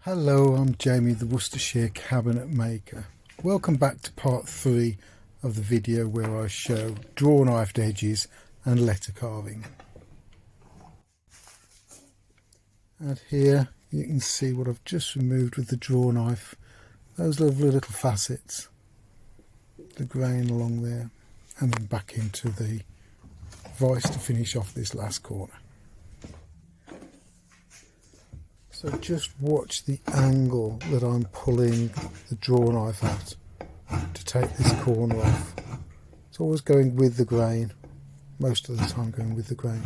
Hello, I'm Jamie, the Worcestershire cabinet maker. Welcome back to part 3 of the video where I show draw knifed edges and letter carving. And here you can see what I've just removed with the draw knife, those lovely little facets, the grain along there, and then back into the vise to finish off this last corner. So just watch the angle that I'm pulling the draw knife at to take this corner off. It's always going with the grain, most of the time going with the grain,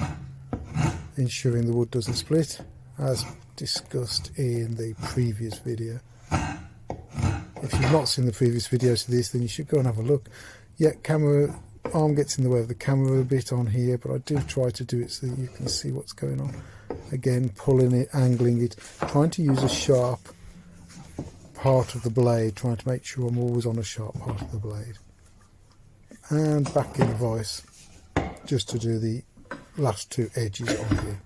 ensuring the wood doesn't split, as discussed in the previous video. If you've not seen the previous videos to this, then you should go and have a look. Yeah, camera arm gets in the way of the camera a bit on here, but I do try to do it so that you can see what's going on. Again, pulling it, angling it, trying to use a sharp part of the blade, trying to make sure I'm always on a sharp part of the blade. And back in the vise, just to do the last two edges on here.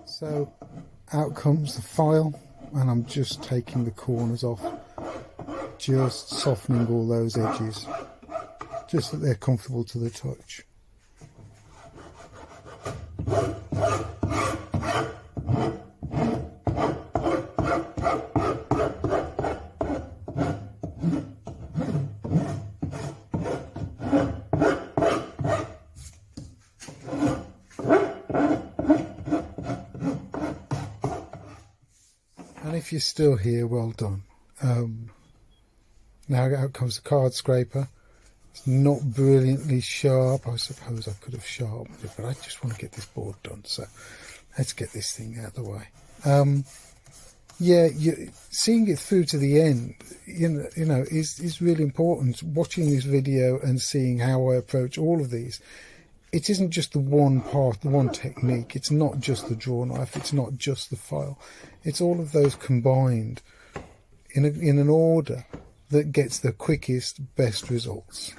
So out comes the file, and I'm just taking the corners off, just softening all those edges, just so they're comfortable to the touch. And if you're still here, well done. Now out comes the card scraper. It's not brilliantly sharp. I suppose I could have sharpened it, but I just want to get this board done. So let's get this thing out of the way. Yeah, seeing it through to the end, you know, is really important. Watching this video and seeing how I approach all of these. It isn't just the one part, the one technique. It's not just the draw knife. It's not just the file. It's all of those combined in an order that gets the quickest, best results.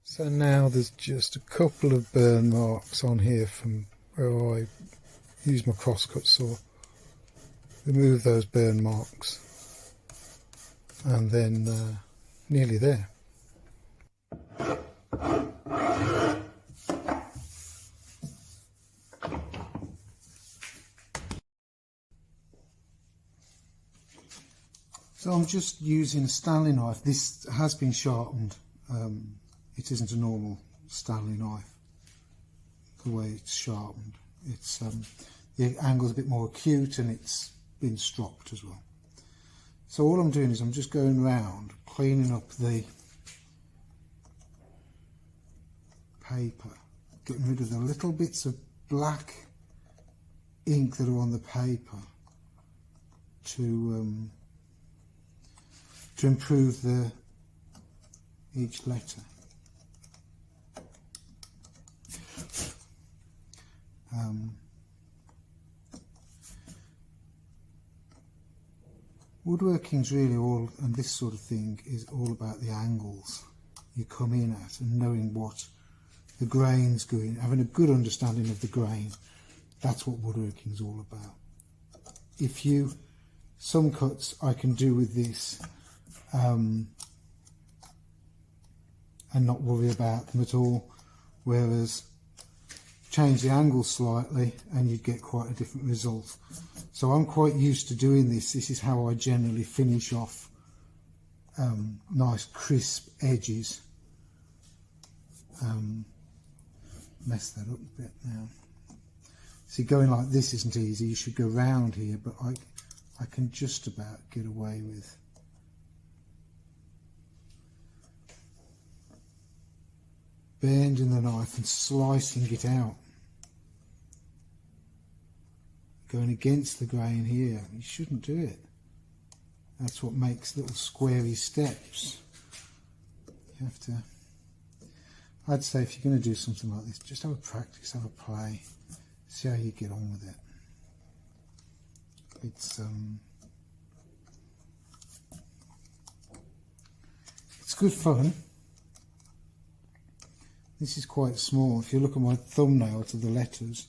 So now there's just a couple of burn marks on here from where I used my crosscut saw. Remove those burn marks, and then nearly there. So I'm just using a Stanley knife. This has been sharpened. It isn't a normal Stanley knife, the way it's sharpened. It's the angle's a bit more acute, and it's been stropped as well. So all I'm doing is I'm just going round, cleaning up the paper, getting rid of the little bits of black ink that are on the paper to improve each letter. Woodworking's really all, and this sort of thing is all about the angles you come in at and knowing what the grain's going, having a good understanding of the grain. That's what woodworking's all about. Some cuts I can do with this and not worry about them at all, whereas change the angle slightly and you'd get quite a different result. So I'm quite used to doing this. This is how I generally finish off nice crisp edges. Mess that up a bit now. See, going like this isn't easy. You should go round here, but I can just about get away with. Bending the knife and slicing it out. Going against the grain here, you shouldn't do it. That's what makes little squarey steps. You have to, I'd say if you're going to do something like this, just have a practice, have a play, see how you get on with it. It's good fun. This is quite small. If you look at my thumbnail to the letters,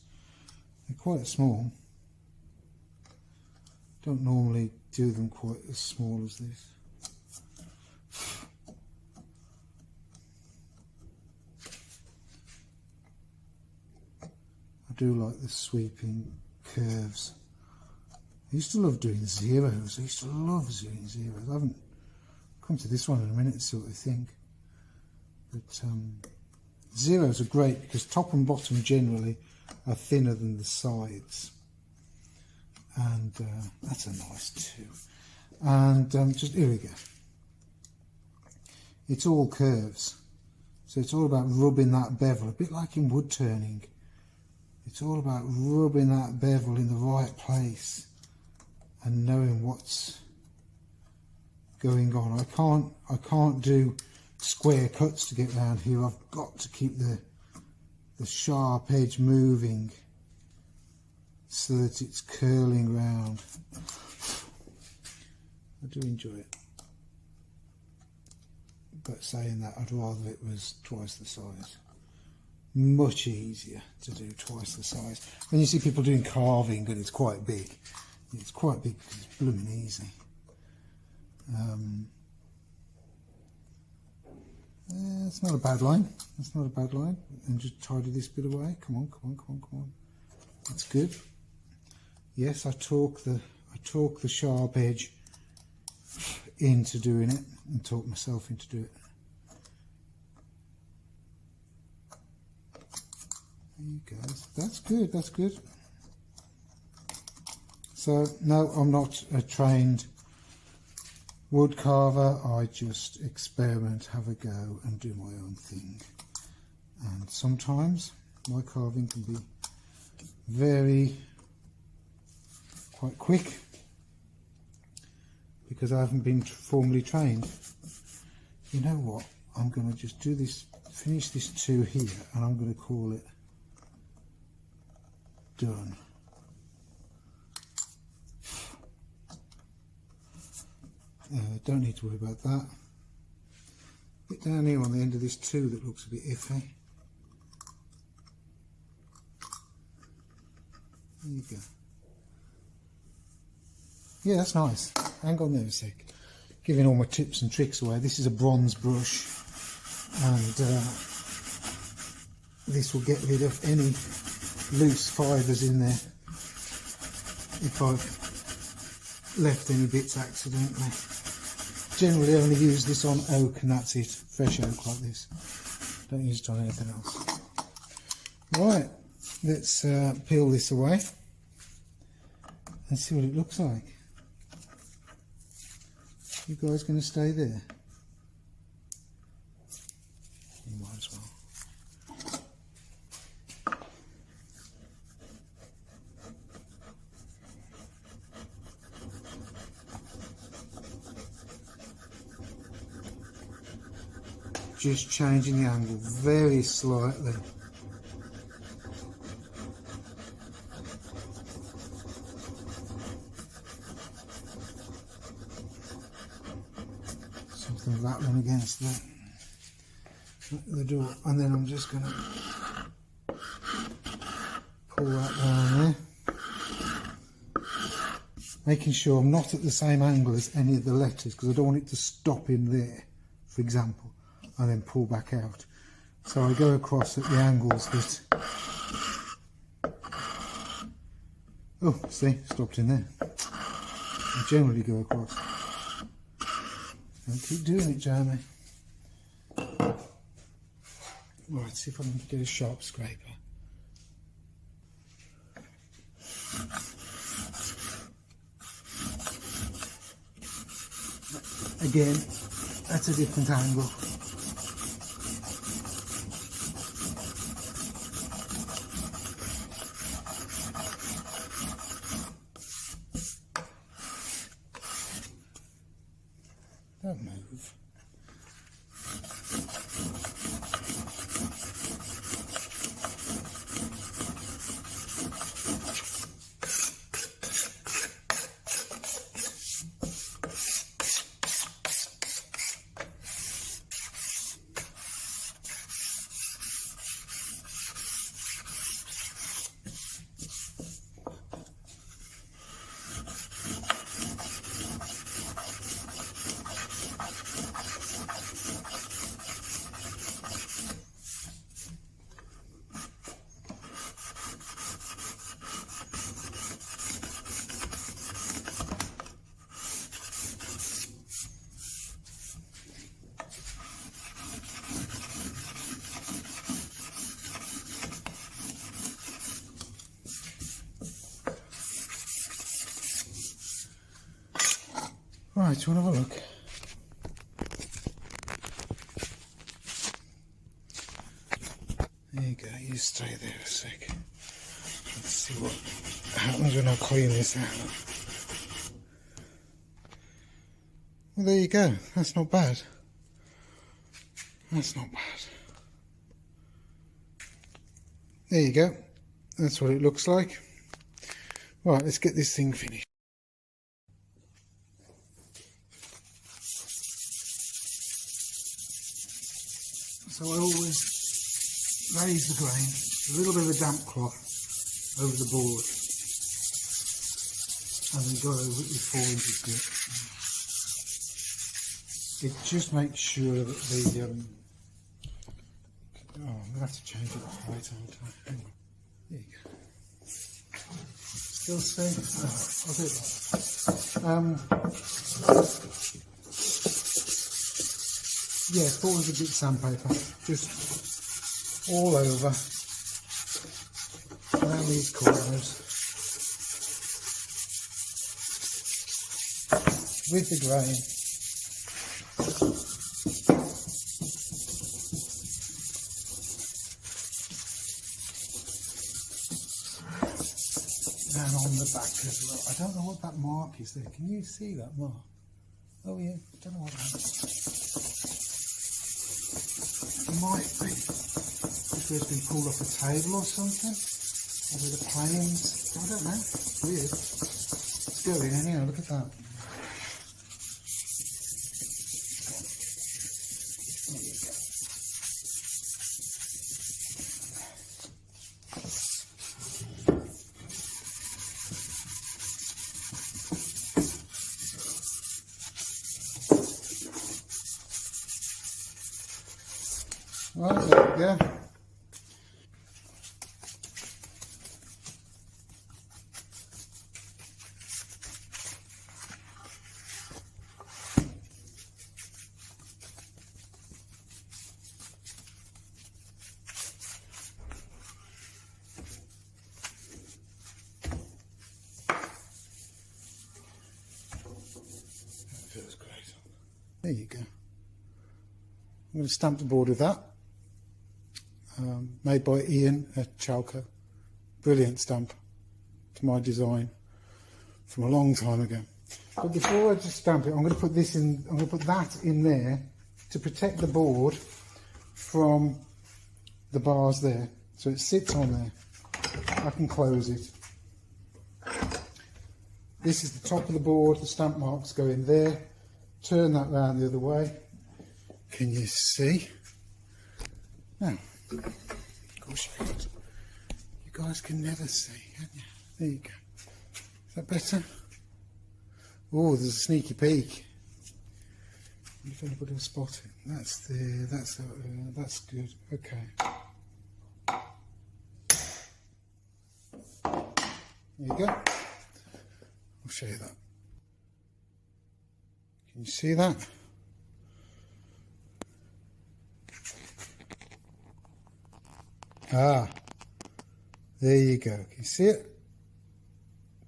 they're quite small. Don't normally do them quite as small as this. I do like the sweeping curves. I used to love doing zeros. I used to love doing zeros. I haven't come to this one in a minute, sort of thing. But zeros are great because top and bottom generally are thinner than the sides. And that's a nice two. And just here we go. It's all curves, so it's all about rubbing that bevel, a bit like in wood turning. It's all about rubbing that bevel in the right place and knowing what's going on. I can't do square cuts to get round here. I've got to keep the sharp edge moving so that it's curling round. I do enjoy it, but saying that, I'd rather it was twice the size. Much easier to do twice the size. When you see people doing carving and it's quite big because it's blooming easy. It's not a bad line. That's not a bad line. And just tidy this bit away. Come on, come on, come on, come on. That's good. Yes, I talk the sharp edge into doing it and talk myself into doing it. There you go. That's good. That's good. So no, I'm not a trained wood carver. I just experiment, have a go, and do my own thing. And sometimes my carving can be quite quick because I haven't been formally trained. You know what? I'm going to just do this, finish this two here, and I'm going to call it done. Don't need to worry about that. Bit down here on the end of this two that looks a bit iffy. There you go. Yeah, that's nice. Hang on there a sec. Giving all my tips and tricks away. This is a bronze brush, and this will get rid of any loose fibres in there if I've left any bits accidentally. Generally I only use this on oak and that's it. Fresh oak like this. Don't use it on anything else. Right, let's peel this away and see what it looks like. You guys going to stay there? You might as well. Just changing the angle very slightly. Something rattling against the door, and then I'm just going to pull that down there, making sure I'm not at the same angle as any of the letters because I don't want it to stop in there, for example, and then pull back out. So I go across at the angles that, oh, see, stopped in there. I generally go across. Don't keep doing it, Jeremy. Right, see if I can get a sharp scraper. Again, that's a different angle. Don't move. Right, do you want to have a look? There you go, you stay there a sec. Let's see what happens when I clean this out. Well, there you go, that's not bad. That's not bad. There you go, that's what it looks like. Right, let's get this thing finished. So I always raise the grain, a little bit of a damp cloth over the board, and then go over it with 4 inches grit. It just makes sure that the, oh, I'm going to have to change it to height, aren't I? Hang on. There you go. Still stay? No, I'll do it. Yeah, 400 grit sandpaper, just all over, around these corners, with the grain. And on the back as well. I don't know what that mark is there. Can you see that mark? Oh yeah, I don't know what that is. Might be if it's been pulled off a table or something, or with the planes. I don't know. It's weird. Let's go in anyhow. Look at that. Right, there we go. That feels great. There you go. I'm going to stamp the board with that. Made by Ian at Chalco. Brilliant stamp to my design from a long time ago. But before I just stamp it, I'm going to put this in. I'm going to put that in there to protect the board from the bars there, so it sits on there. I can close it. This is the top of the board. The stamp marks go in there. Turn that round the other way. Can you see? Now. Of course you can't. You guys can never see, can you? There you go. Is that better? Oh, there's a sneaky peek. If anybody will spot it. That's there. That's good. Okay. There you go. I'll show you that. Can you see that? Ah, there you go. Can you see it?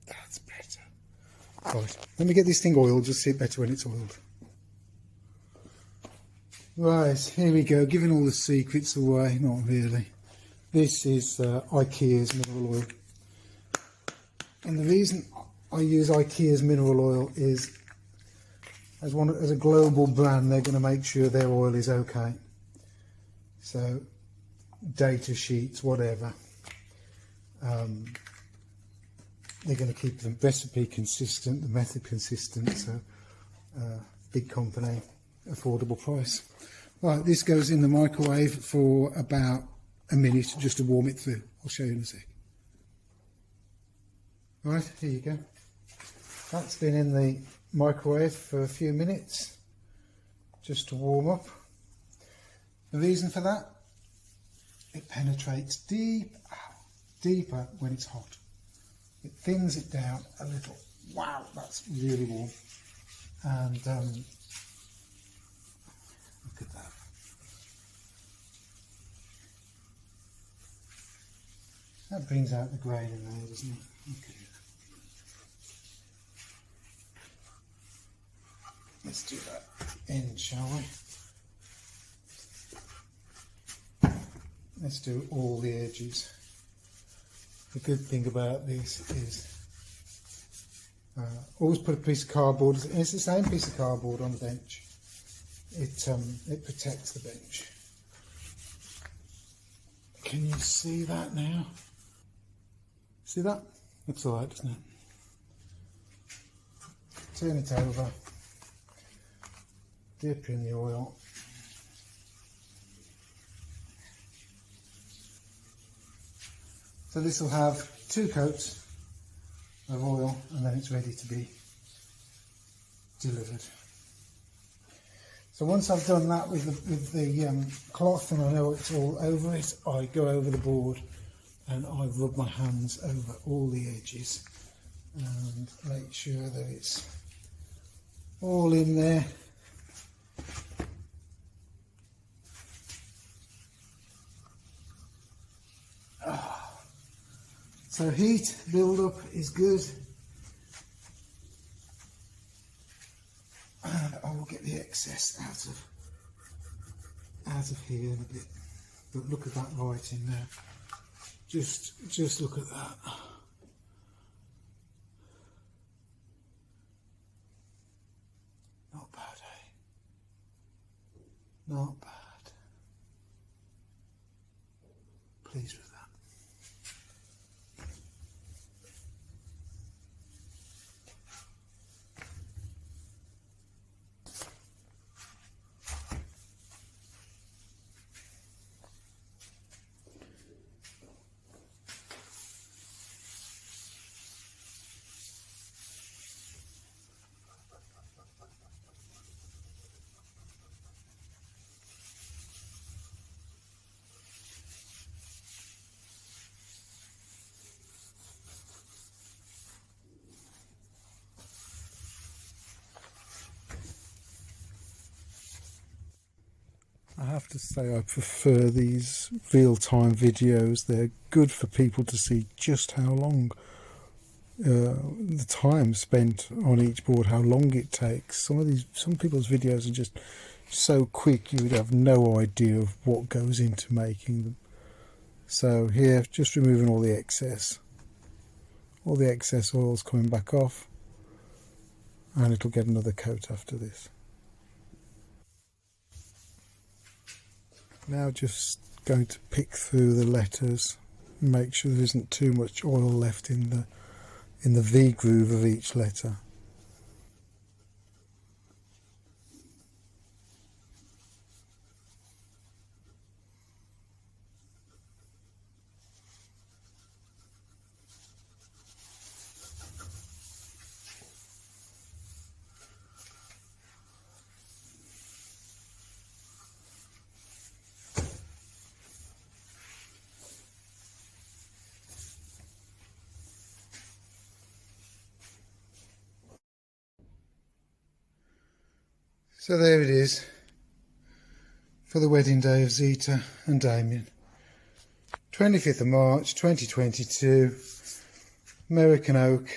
That's better. Right, let me get this thing oiled. You'll see it better when it's oiled. Right, here we go, giving all the secrets away. Not really. This is IKEA's mineral oil. And the reason I use IKEA's mineral oil is, as a global brand, they're going to make sure their oil is okay. So, data sheets, whatever. They're going to keep the recipe consistent, the method consistent. So, big company, affordable price. Right, this goes in the microwave for about a minute just to warm it through. I'll show you in a sec. Right, here you go. That's been in the microwave for a few minutes just to warm up. The reason for that, it penetrates deeper when it's hot. It thins it down a little. Wow, that's really warm. And look at that. That brings out the grain in there, doesn't it? Okay. Let's do that in, shall we? Let's do all the edges. The good thing about this is always put a piece of cardboard. It's the same piece of cardboard on the bench. It protects the bench. Can you see that now? See that? Looks alright, doesn't it? Turn it over. Dip in the oil. So this will have 2 coats of oil and then it's ready to be delivered. So once I've done that with the cloth and I know it's all over it, I go over the board and I rub my hands over all the edges and make sure that it's all in there. So heat build-up is good, and I will get the excess out of here in a bit. But look at that light in there. Just look at that. Not bad, eh? Not bad. Pleased with that. I have to say I prefer these real-time videos. They're good for people to see just how long the time spent on each board, how long it takes. Some people's videos are just so quick you would have no idea of what goes into making them. So here, just removing all the excess. All the excess oil's coming back off, and it'll get another coat after this. Now just going to pick through the letters, make sure there isn't too much oil left in the V groove of each letter. So there it is for the wedding day of Zita and Damien. 25th of March 2022, American oak.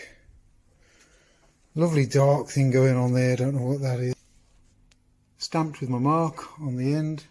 Lovely dark thing going on there, don't know what that is. stamped with my mark on the end.